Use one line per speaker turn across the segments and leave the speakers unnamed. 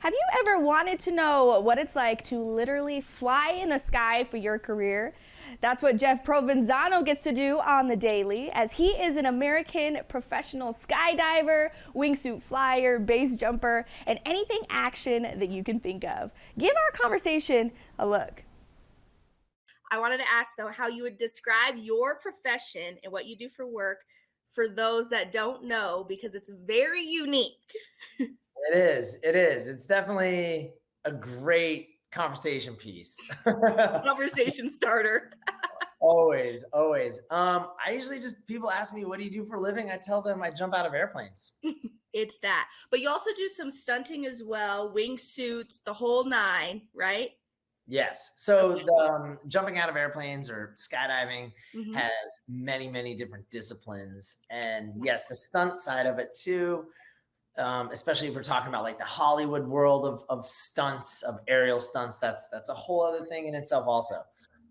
Have you ever wanted to know what it's like to literally fly in the sky for your career? That's what Jeff Provenzano gets to do on the daily, as he is an American professional skydiver, wingsuit flyer, base jumper, and anything action that you can think of. Give our conversation a look. I wanted to ask though how you would describe your profession and what you do for work for those that don't know, because it's very unique.
It is. It is. It's definitely a great conversation piece.
Conversation starter.
Always, always. I usually just people ask me, "What do you do for a living?" I tell them I jump out of airplanes.
It's that. But you also do some stunting as well, wingsuits, the whole nine, right?
Yes. So
Okay.
the jumping out of airplanes or skydiving
Hmm.
has many, many different disciplines, and yes,
Yes.
the stunt side of it too. Especially if we're talking about like the Hollywood world of stunts, of aerial stunts, that's a whole other thing in itself also.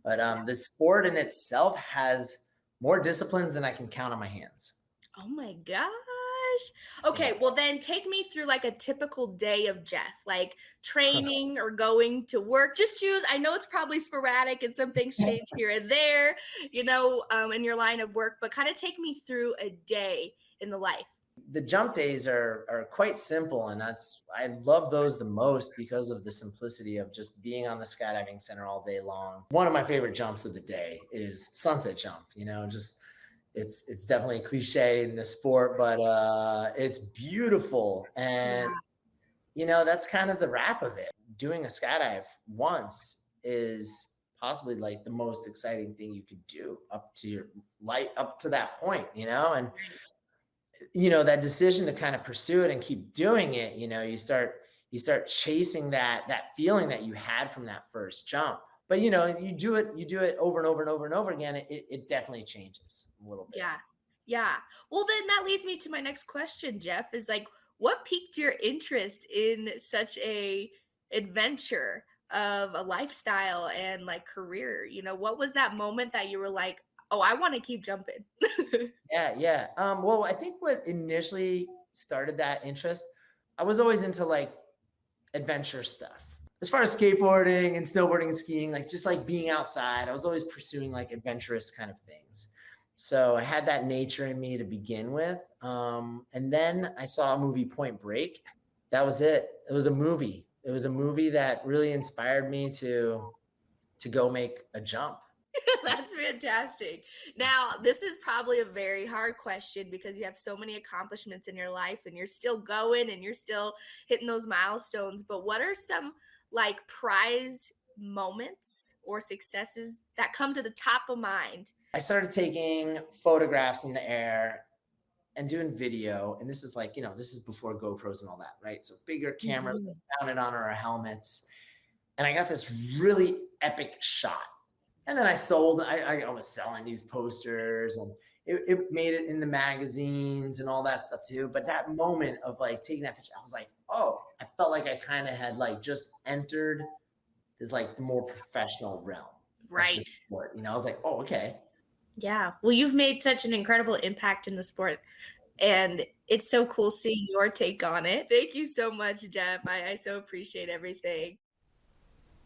But the sport in itself has more disciplines than I can count on my hands.
Oh my gosh.
Yeah.
Okay, well then take me through like a typical day of Jeff, like training or going to work. Just choose. I know it's probably sporadic and some things change here and there, in your line of work, but kind of take me through a day in the life.
The jump days are quite simple, and that's I love those the most because of the simplicity of just being on the skydiving center all day long. One of my favorite jumps of the day is sunset jump. Just it's definitely a cliche in the sport, but it's beautiful, and
Yeah.
that's kind of the wrap of it. Doing a skydive once is possibly like the most exciting thing you could do up to your light up to that point, and
Right.
that decision to kind of pursue it and keep doing it, you start chasing that feeling that you had from that first jump. But you do it over and over and over and over again. It definitely changes a little bit.
Yeah. Yeah. Well, then that leads me to my next question, Jeff, is like what piqued your interest in such a adventure of a lifestyle and like career? What was that moment that you were like, "Oh, I want to keep jumping."
Yeah, yeah. Well, I think what initially started that interest, I was always into like adventure stuff. As far as skateboarding and snowboarding and skiing, like just like being outside, I was always pursuing like adventurous kind of things. So I had that nature in me to begin with. And then I saw a movie, Point Break. That was it. It was a movie. It was a movie that really inspired me to go make a jump.
That's fantastic. Now, this is probably a very hard question because you have so many accomplishments in your life and you're still going and you're still hitting those milestones. But what are some like prized moments or successes that come to the top of mind?
I started taking photographs in the air and doing video. And this is like, this is before GoPros and all that, right? So bigger cameras
Mhm.
mounted on our helmets. And I got this really epic shot. And then I was selling these posters, and it made it in the magazines and all that stuff too. But that moment of like taking that picture, I was like, oh, I felt like I kind of had like just entered this like the more professional realm of the
Right.
sport. I was like, oh, okay.
Yeah. Well, you've made such an incredible impact in the sport, and it's so cool seeing your take on it. Thank you so much, Jeff. I so appreciate everything.